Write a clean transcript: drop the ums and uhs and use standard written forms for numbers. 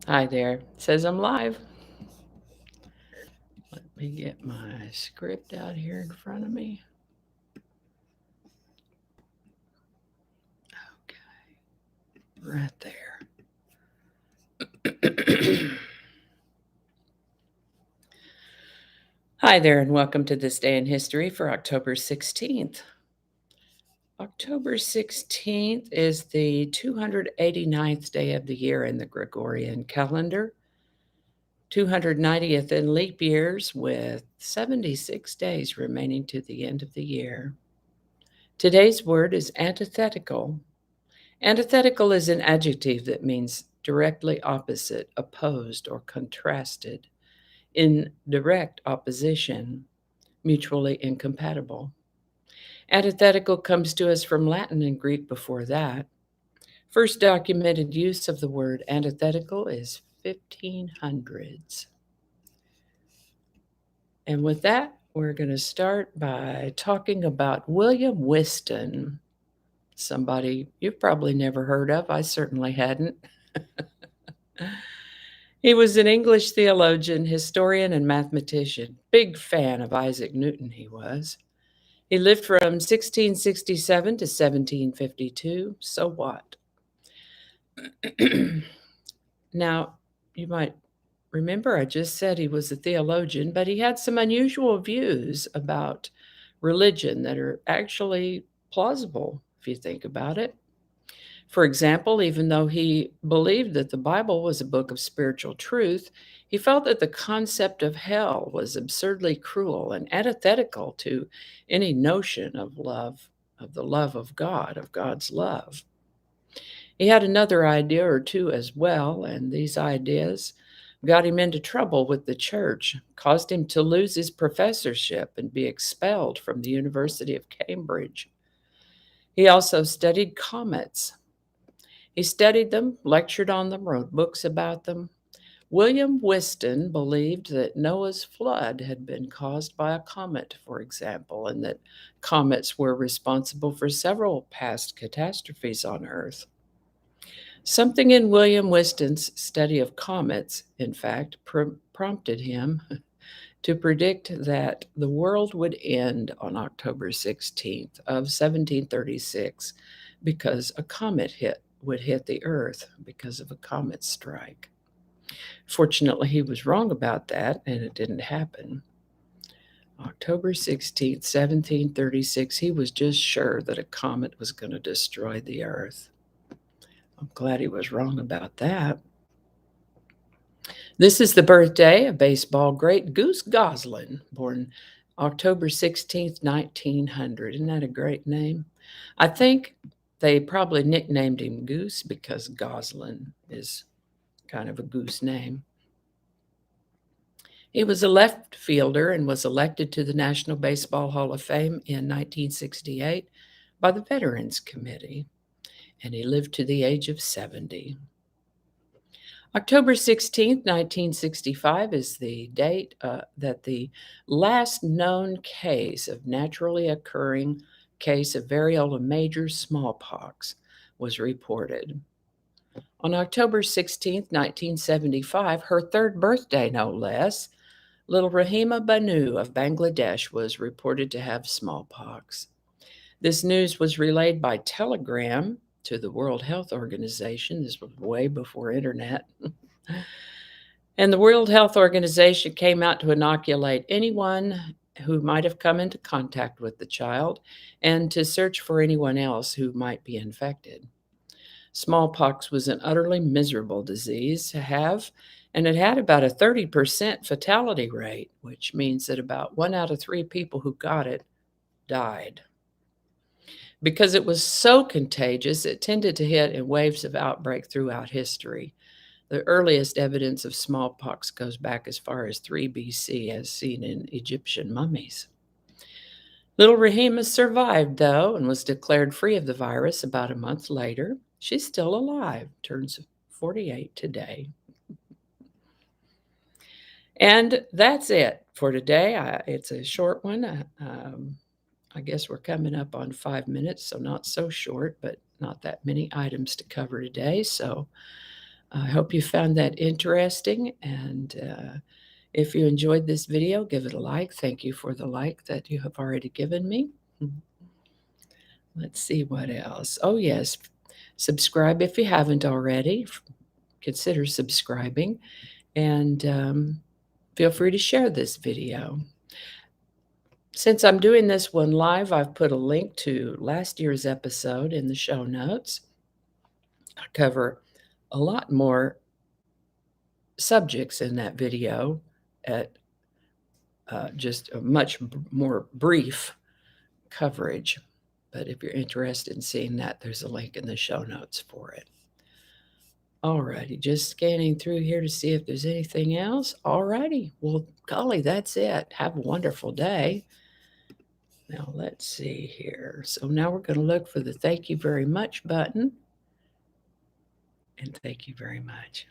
Hi there. It says I'm live. Let me get my script out here in front of me. Okay, right there. Hi there, and welcome to this day in history for October 16th. October 16th is the 289th day of the year in the Gregorian calendar, 290th in leap years, with 76 days remaining to the end of the year. Today's word is antithetical. Antithetical is an adjective that means directly opposite, opposed, or contrasted, in direct opposition, mutually incompatible. Antithetical comes to us from Latin and Greek before that. First documented use of the word antithetical is 1500s. And with that, we're going to start by talking about William Whiston, somebody you've probably never heard of. I certainly hadn't. He was an English theologian, historian, and mathematician. Big fan of Isaac Newton, he was. He lived from 1667 to 1752. So what? Now, you might remember I just said he was a theologian, but he had some unusual views about religion that are actually plausible if you think about it. For example, even though he believed that the Bible was a book of spiritual truth, he felt that the concept of hell was absurdly cruel and antithetical to any notion of love, of the love of God, of God's love. He had another idea or two as well, and these ideas got him into trouble with the church, caused him to lose his professorship and be expelled from the University of Cambridge. He also studied comets. He studied them, lectured on them, wrote books about them. William Whiston believed that Noah's flood had been caused by a comet, for example, and that comets were responsible for several past catastrophes on Earth. Something in William Whiston's study of comets, in fact, prompted him to predict that the world would end on October 16th of 1736 because a comet would hit the Earth because of a comet strike. Fortunately, he was wrong about that, and it didn't happen. October 16th, 1736, he was just sure that a comet was going to destroy the Earth. I'm glad he was wrong about that. This is the birthday of baseball great Goose Goslin, born October 16th, 1900. Isn't that a great name? I think they probably nicknamed him Goose because Goslin is kind of a goose name. He was a left fielder and was elected to the National Baseball Hall of Fame in 1968 by the Veterans Committee, and he lived to the age of 70. October 16th, 1965 is the date that the last known case of naturally occurring case of variola major smallpox was reported. On October 16th, 1975, her third birthday no less, little Rahima Banu of Bangladesh was reported to have smallpox. This news was relayed by telegram to the World Health Organization. This was way before internet. And the World Health Organization came out to inoculate anyone who might have come into contact with the child and to search for anyone else who might be infected. Smallpox was an utterly miserable disease to have, and it had about a 30% fatality rate, which means that about 1 out of 3 people who got it died. Because it was so contagious, it tended to hit in waves of outbreak throughout history. The earliest evidence of smallpox goes back as far as 3 BC, as seen in Egyptian mummies. Little Rahima survived, though, and was declared free of the virus about a month later. She's still alive, turns 48 today. And that's it for today. It's a short one. I guess we're coming up on 5 minutes, so not so short, but not that many items to cover today. So I hope you found that interesting, and if you enjoyed this video, give it a like. Thank you for the like that you have already given me. Let's see what else. Oh, yes, subscribe if you haven't already. Consider subscribing, and feel free to share this video. Since I'm doing this one live, I've put a link to last year's episode in the show notes. I cover a lot more subjects in that video at just a much more brief coverage. But if you're interested in seeing that, there's a link in the show notes for it. Alrighty, just scanning through here to see if there's anything else. Alrighty, well, golly, that's it. Have a wonderful day. Now, let's see here. So now we're going to look for the thank you very much button. And thank you very much.